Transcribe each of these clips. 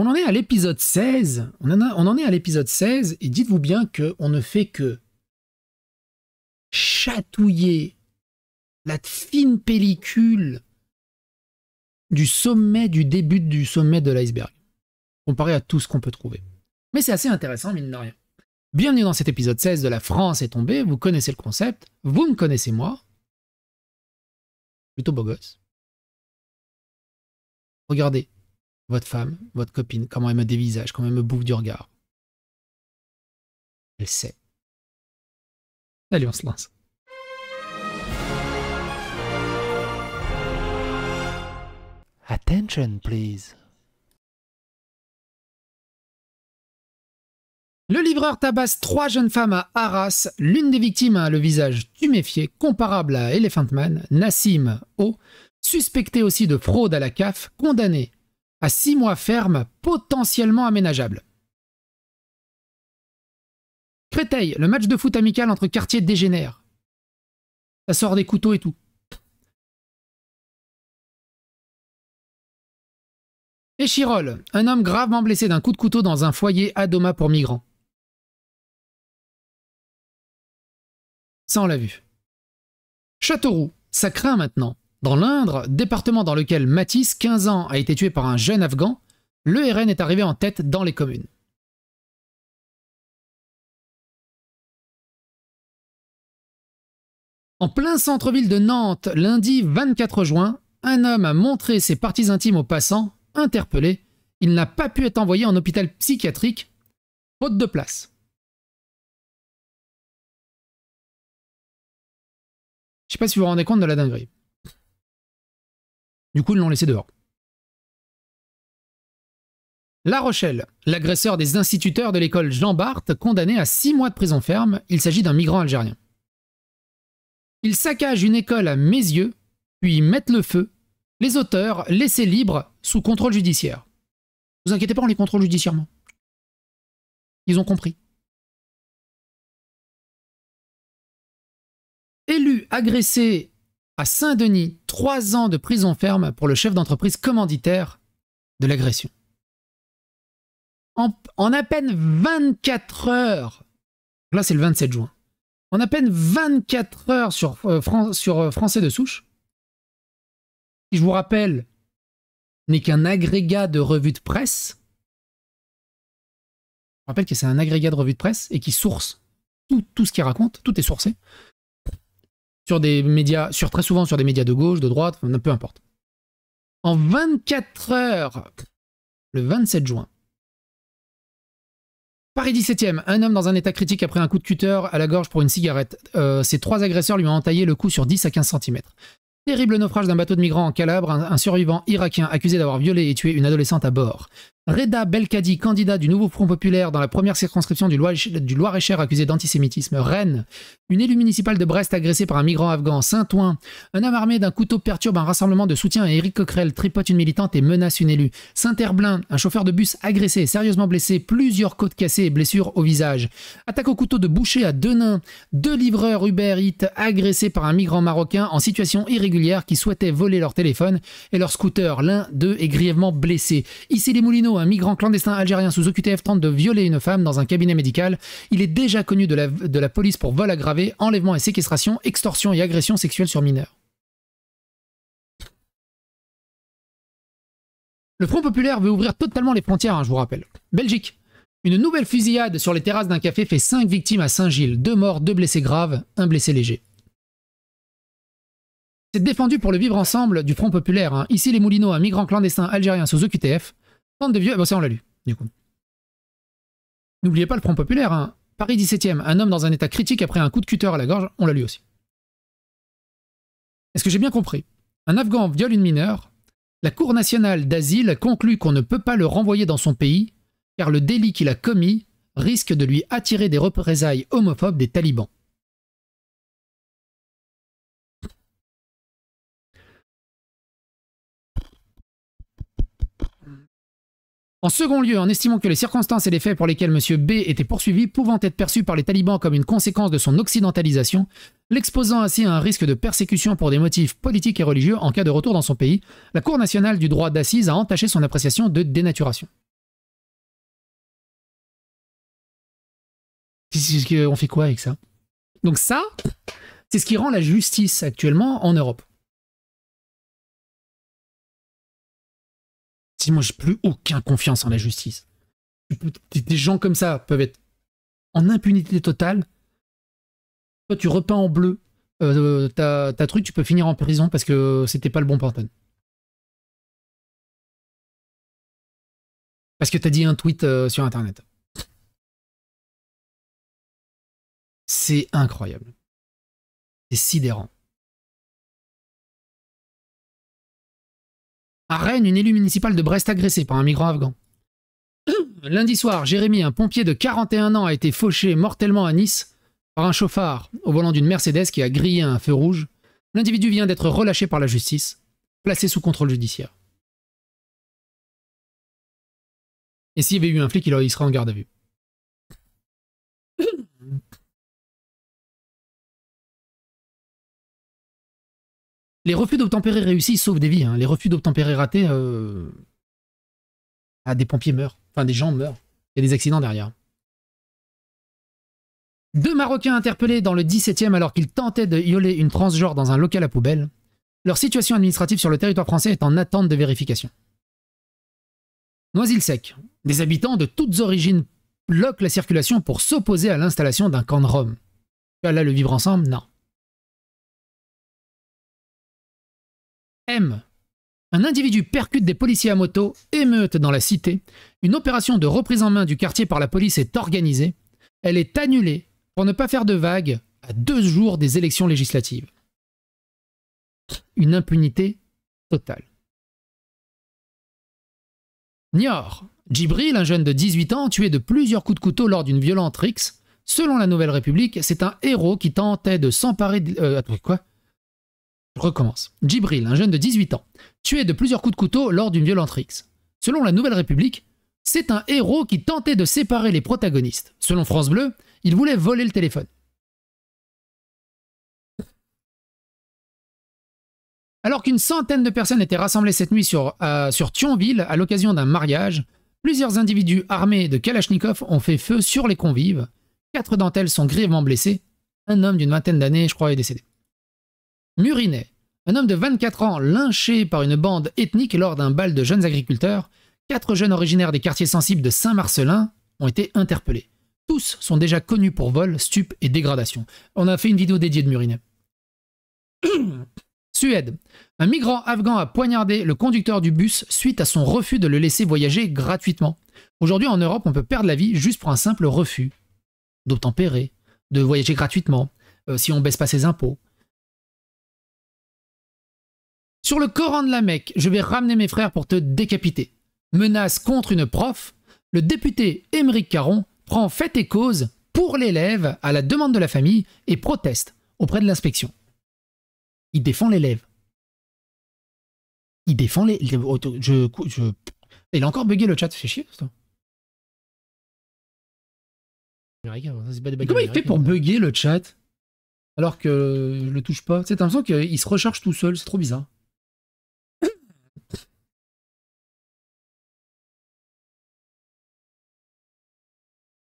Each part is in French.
On en est à l'épisode 16. On en est à l'épisode 16 et dites-vous bien qu'on ne fait que chatouiller la fine pellicule du sommet, du début du sommet de l'iceberg, comparé à tout ce qu'on peut trouver. Mais c'est assez intéressant, mine de rien. Bienvenue dans cet épisode 16 de La France est tombée. Vous connaissez le concept, vous me connaissez moi. Plutôt beau gosse. Regardez votre femme, votre copine, comment elle me dévisage, comment elle me bouffe du regard. Elle sait. Allez, on se lance. Attention, please. Le livreur tabasse 3 jeunes femmes à Arras. L'une des victimes a le visage tuméfié, comparable à Elephant Man, Nassim O, suspecté aussi de fraude à la CAF, condamné à 6 mois ferme, potentiellement aménageable. Créteil, le match de foot amical entre quartiers dégénère. Ça sort des couteaux et tout. Échirolles, un homme gravement blessé d'un coup de couteau dans un foyer Adoma pour migrants. Ça, on l'a vu. Châteauroux, ça craint maintenant. Dans l'Indre, département dans lequel Matisse, 15 ans, a été tué par un jeune Afghan, le RN est arrivé en tête dans les communes. En plein centre-ville de Nantes, lundi 24 juin, un homme a montré ses parties intimes aux passants. Interpellé, il n'a pas pu être envoyé en hôpital psychiatrique, faute de place. Je sais pas si vous vous rendez compte de la dinguerie. Du coup, ils l'ont laissé dehors. La Rochelle, l'agresseur des instituteurs de l'école Jean Bart, condamné à 6 mois de prison ferme, il s'agit d'un migrant algérien. Il saccage une école à Mézieux, puis mettent le feu. Les auteurs laissés libres sous contrôle judiciaire. Ne vous inquiétez pas, on les contrôle judiciairement. Ils ont compris. Élu agressé à Saint-Denis, 3 ans de prison ferme pour le chef d'entreprise commanditaire de l'agression. En à peine 24 heures, là c'est le 27 juin, en à peine 24 heures sur Français de souche, qui, je vous rappelle, n'est qu'un agrégat de revues de presse. Je rappelle que c'est un agrégat de revues de presse et qui source tout ce qu'il raconte, tout est sourcé. Sur des médias, très souvent sur des médias de gauche, de droite, peu importe. En 24 heures, le 27 juin, Paris 17e, un homme dans un état critique après un coup de cutter à la gorge pour une cigarette. Ces 3 agresseurs lui ont entaillé le cou sur 10 à 15 cm. Terrible naufrage d'un bateau de migrants en Calabre, un survivant irakien accusé d'avoir violé et tué une adolescente à bord. Reda Belkadi, candidat du Nouveau Front Populaire dans la première circonscription du Loir-et-Cher accusé d'antisémitisme. Rennes, une élue municipale de Brest agressée par un migrant afghan. Saint-Ouen, un homme armé d'un couteau perturbe un rassemblement de soutien à Éric Coquerel, tripote une militante et menace une élue. Saint-Herblain, un chauffeur de bus agressé et sérieusement blessé, plusieurs côtes cassées et blessures au visage. Attaque au couteau de boucher à Denain, 2 livreurs Uber Eats agressés par un migrant marocain en situation irrégulière qui souhaitait voler leur téléphone et leur scooter. L'un d'eux est grièvement blessé. Ici les Moulineaux, un migrant clandestin algérien sous OQTF tente de violer une femme dans un cabinet médical. Il est déjà connu de la police pour vol aggravé, enlèvement et séquestration, extorsion et agression sexuelle sur mineurs. Le Front Populaire veut ouvrir totalement les frontières, je vous rappelle. Belgique. Une nouvelle fusillade sur les terrasses d'un café fait 5 victimes à Saint-Gilles. 2 morts, 2 blessés graves, 1 blessé léger. C'est défendu pour le vivre ensemble du Front Populaire. Ici les Moulineaux, un migrant clandestin algérien sous OQTF. Tente de bon, ça on l'a lu, du coup. N'oubliez pas le Front Populaire. Paris 17e, un homme dans un état critique après un coup de cutter à la gorge, on l'a lu aussi. Est-ce que j'ai bien compris? Un Afghan viole une mineure. La Cour nationale d'asile conclut qu'on ne peut pas le renvoyer dans son pays car le délit qu'il a commis risque de lui attirer des représailles homophobes des talibans. En second lieu, en estimant que les circonstances et les faits pour lesquels M. B était poursuivi pouvant être perçus par les talibans comme une conséquence de son occidentalisation, l'exposant ainsi à un risque de persécution pour des motifs politiques et religieux en cas de retour dans son pays, la Cour nationale du droit d'assises a entaché son appréciation de dénaturation. On fait quoi avec ça? Donc ça, c'est ce qui rend la justice actuellement en Europe. Si moi, j'ai plus aucune confiance en la justice. Des gens comme ça peuvent être en impunité totale. Toi, tu repeins en bleu ta truc, tu peux finir en prison parce que c'était pas le bon Pantone. Parce que t'as dit un tweet sur Internet. C'est incroyable. C'est sidérant. À Rennes, une élue municipale de Brest agressée par un migrant afghan. Lundi soir, Jérémy, un pompier de 41 ans, a été fauché mortellement à Nice par un chauffard au volant d'une Mercedes qui a grillé un feu rouge. L'individu vient d'être relâché par la justice, placé sous contrôle judiciaire. Et s'il y avait eu un flic, il serait en garde à vue. Les refus d'obtempérer réussis sauvent des vies. Hein. Les refus d'obtempérer ratés, des pompiers meurent. Enfin, des gens meurent. Il y a des accidents derrière. 2 Marocains interpellés dans le 17e alors qu'ils tentaient de violer une transgenre dans un local à poubelle. Leur situation administrative sur le territoire français est en attente de vérification. Noisy-le-Sec. Des habitants de toutes origines bloquent la circulation pour s'opposer à l'installation d'un camp de Roms. Là, le vivre ensemble, non. M. Un individu percute des policiers à moto, émeute dans la cité. Une opération de reprise en main du quartier par la police est organisée. Elle est annulée pour ne pas faire de vagues à 2 jours des élections législatives. Une impunité totale. Niort. Djibril, un jeune de 18 ans, tué de plusieurs coups de couteau lors d'une violente rixe. Selon la Nouvelle République, c'est un héros qui tentait de s'emparer de... attends, quoi? Je recommence. Djibril, un jeune de 18 ans, tué de plusieurs coups de couteau lors d'une violente rixe. Selon la Nouvelle République, c'est un héros qui tentait de séparer les protagonistes. Selon France Bleu, il voulait voler le téléphone. Alors qu'une centaine de personnes étaient rassemblées cette nuit sur Thionville à l'occasion d'un mariage, plusieurs individus armés de Kalachnikov ont fait feu sur les convives. 4 d'entre elles sont grièvement blessées. Un homme d'une vingtaine d'années, je crois, est décédé. Murinet, un homme de 24 ans lynché par une bande ethnique lors d'un bal de jeunes agriculteurs. 4 jeunes originaires des quartiers sensibles de Saint-Marcelin ont été interpellés. Tous sont déjà connus pour vol, stup et dégradation. On a fait une vidéo dédiée de Murinet. Suède. Un migrant afghan a poignardé le conducteur du bus suite à son refus de le laisser voyager gratuitement. Aujourd'hui, en Europe, on peut perdre la vie juste pour un simple refus d'obtempérer, de voyager gratuitement, si on baisse pas ses impôts. Sur le Coran de la Mecque, je vais ramener mes frères pour te décapiter. Menace contre une prof, le député Émeric Caron prend fait et cause pour l'élève à la demande de la famille et proteste auprès de l'inspection. Il défend l'élève. Il défend les... Il a encore bugué le chat, c'est chier, ça. Comment il fait pour bugger le chat alors que je le touche pas? C'est l'impression qu'il se recharge tout seul, c'est trop bizarre.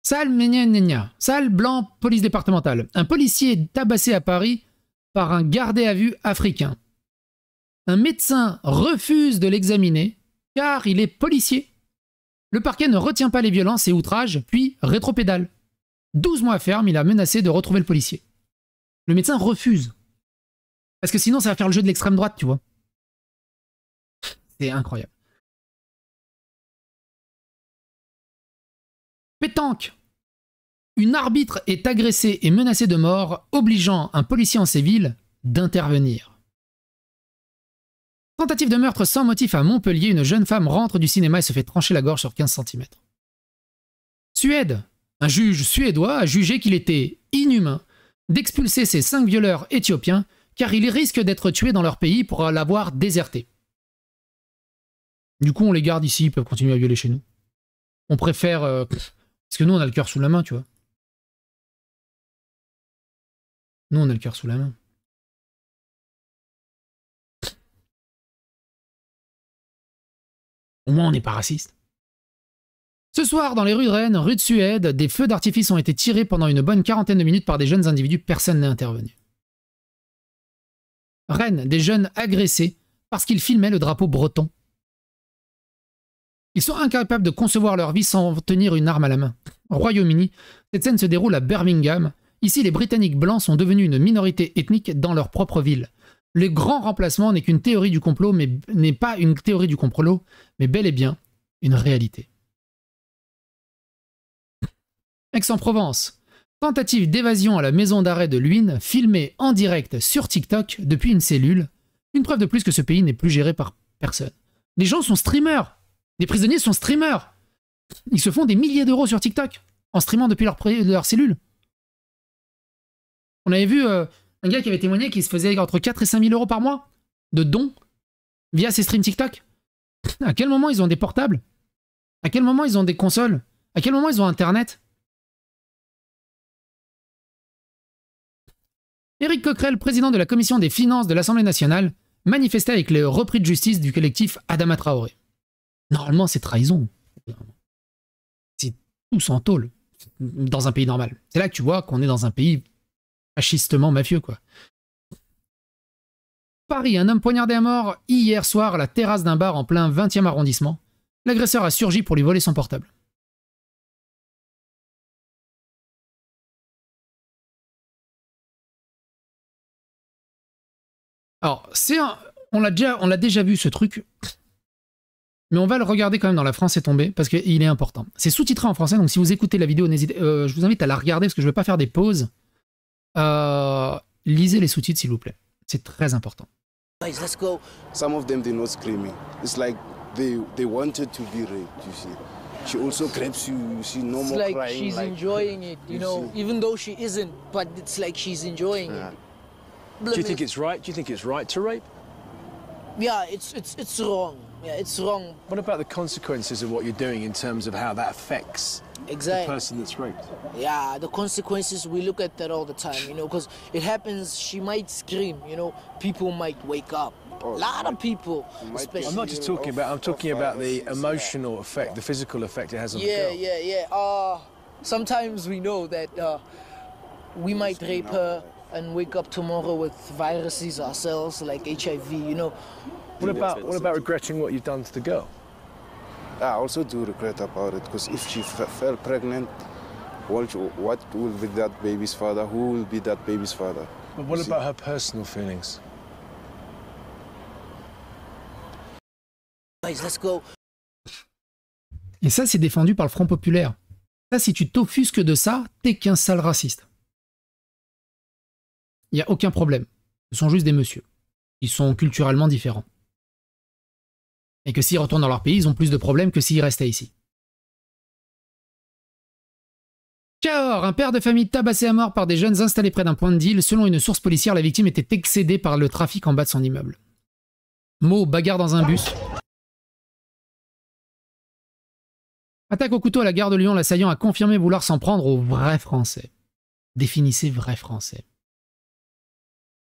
Salle blanc, police départementale. Un policier tabassé à Paris par un gardé à vue africain. Un médecin refuse de l'examiner car il est policier. Le parquet ne retient pas les violences et outrages, puis rétropédale. 12 mois ferme, il a menacé de retrouver le policier. Le médecin refuse. Parce que sinon, ça va faire le jeu de l'extrême droite, tu vois. C'est incroyable. Pétanque. Une arbitre est agressée et menacée de mort, obligeant un policier en Séville d'intervenir. Tentative de meurtre sans motif à Montpellier, une jeune femme rentre du cinéma et se fait trancher la gorge sur 15 cm. Suède. Un juge suédois a jugé qu'il était inhumain d'expulser ces 5 violeurs éthiopiens car ils risquent d'être tués dans leur pays pour l'avoir déserté. Du coup, on les garde ici, ils peuvent continuer à violer chez nous. On préfère... parce que nous, on a le cœur sous la main, tu vois. Nous, on a le cœur sous la main. Au moins, on n'est pas raciste. Ce soir, dans les rues de Rennes, rue de Suède, des feux d'artifice ont été tirés pendant une bonne quarantaine de minutes par des jeunes individus. Personne n'est intervenu. Rennes, des jeunes agressés parce qu'ils filmaient le drapeau breton. Ils sont incapables de concevoir leur vie sans tenir une arme à la main. Au Royaume-Uni, cette scène se déroule à Birmingham. Ici, les Britanniques blancs sont devenus une minorité ethnique dans leur propre ville. Le grand remplacement n'est qu'une théorie du complot, mais n'est pas une théorie du complot, mais bel et bien une réalité. Aix-en-Provence. Tentative d'évasion à la maison d'arrêt de Luynes, filmée en direct sur TikTok depuis une cellule. Une preuve de plus que ce pays n'est plus géré par personne. Les gens sont streamers. Les prisonniers sont streamers. Ils se font des milliers d'euros sur TikTok en streamant depuis leur cellule. On avait vu un gars qui avait témoigné qu'il se faisait entre 4 et 5 000 euros par mois de dons via ses streams TikTok. À quel moment ils ont des portables? À quel moment ils ont des consoles? À quel moment ils ont Internet? Éric Coquerel, président de la commission des finances de l'Assemblée nationale, manifestait avec les repris de justice du collectif Adama Traoré. Normalement, c'est trahison. C'est tous en tôle dans un pays normal. C'est là que tu vois qu'on est dans un pays fascistement mafieux, quoi. Paris, un homme poignardé à mort hier soir à la terrasse d'un bar en plein 20e arrondissement. L'agresseur a surgi pour lui voler son portable. Alors, on l'a déjà vu ce truc, mais on va le regarder quand même dans La France est tombée, parce qu'il est important. C'est sous-titré en français, donc si vous écoutez la vidéo, je vous invite à la regarder, parce que je ne vais pas faire des pauses. Lisez les sous-titres, s'il vous plaît. C'est très important. Let's go. Some of them, they're not screaming. It's like they wanted to be raped, you see. She also grabs you, you see, no It's more like crying. she's enjoying it, you know, even though she isn't, but it's like she's enjoying it. Do you think it's right? Do you think it's right to rape? Yeah, it's wrong. Yeah, it's wrong. What about the consequences of what you're doing in terms of how that affects Exactly. the person that's raped? Yeah, the consequences, we look at that all the time, you know, because it happens, she might scream, you know, people might wake up. A lot of people, especially. I'm not just talking about, I'm talking about the emotional effect, the physical effect it has on the girl. Yeah. Sometimes we know that we might rape her and wake up tomorrow with viruses ourselves, like HIV, you know. What about regretting what you've done to the girl? I also do regret about it, because if she fell pregnant, what will be that baby's father? Who will be that baby's father? But what about her personal feelings? Guys, let's go. Et ça, c'est défendu par le Front Populaire. Ça, si tu t'offusques de ça, t'es qu'un sale raciste. Il n'y a aucun problème. Ce sont juste des messieurs. Ils sont culturellement différents. Et que s'ils retournent dans leur pays, ils ont plus de problèmes que s'ils restaient ici. Cahors, un père de famille tabassé à mort par des jeunes installés près d'un point de deal. Selon une source policière, la victime était excédée par le trafic en bas de son immeuble. Meaux, bagarre dans un bus. Attaque au couteau à la gare de Lyon, l'assaillant a confirmé vouloir s'en prendre aux vrais Français. Définissez vrais Français.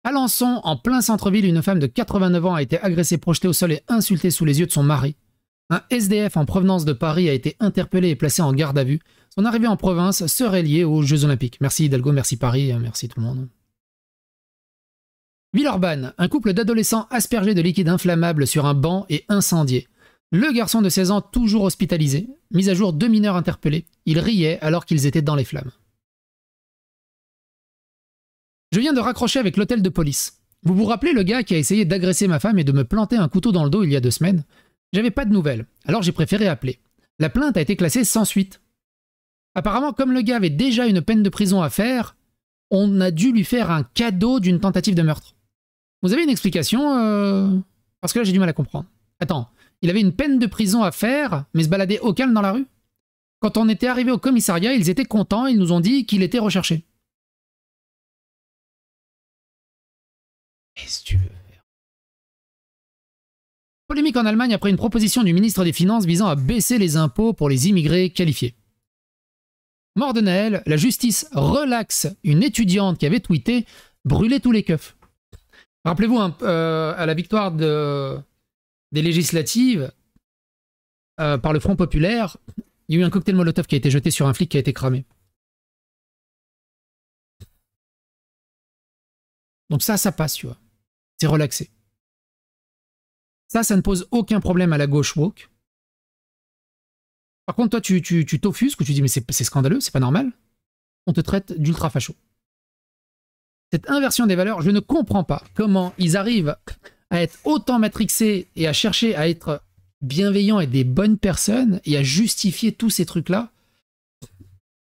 Alençon, en plein centre-ville, une femme de 89 ans a été agressée, projetée au sol et insultée sous les yeux de son mari. Un SDF en provenance de Paris a été interpellé et placé en garde à vue. Son arrivée en province serait liée aux Jeux Olympiques. Merci Hidalgo, merci Paris, merci tout le monde. Villeurbanne, un couple d'adolescents aspergés de liquide inflammable sur un banc et incendié. Le garçon de 16 ans, toujours hospitalisé. Mise à jour 2 mineurs interpellés. Ils riaient alors qu'ils étaient dans les flammes. Je viens de raccrocher avec l'hôtel de police. Vous vous rappelez le gars qui a essayé d'agresser ma femme et de me planter un couteau dans le dos il y a 2 semaines? J'avais pas de nouvelles, alors j'ai préféré appeler. La plainte a été classée sans suite. Apparemment, comme le gars avait déjà une peine de prison à faire, on a dû lui faire un cadeau d'une tentative de meurtre. Vous avez une explication Parce que là j'ai du mal à comprendre. Attends, il avait une peine de prison à faire, mais se baladait au calme dans la rue? Quand on était arrivé au commissariat, ils étaient contents, ils nous ont dit qu'il était recherché. Qu'est-ce que tu veux faire? Polémique en Allemagne après une proposition du ministre des Finances visant à baisser les impôts pour les immigrés qualifiés. Mort de Naël, la justice relaxe une étudiante qui avait tweeté « Brûler tous les keufs ». Rappelez-vous, à la victoire des législatives par le Front Populaire, Il y a eu un cocktail Molotov qui a été jeté sur un flic qui a été cramé. Donc ça passe, tu vois. C'est relaxé. Ça ne pose aucun problème à la gauche woke. Par contre, toi, tu t'offusques ou tu dis mais c'est scandaleux, c'est pas normal. On te traite d'ultra facho. Cette inversion des valeurs, je ne comprends pas comment ils arrivent à être autant matrixés et à chercher à être bienveillants et des bonnes personnes et à justifier tous ces trucs-là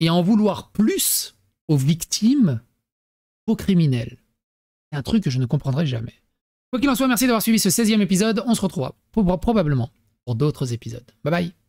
et à en vouloir plus aux victimes qu'aux criminels. C'est un truc que je ne comprendrai jamais. Quoi qu'il en soit, merci d'avoir suivi ce 16e épisode. On se retrouvera probablement pour d'autres épisodes. Bye bye.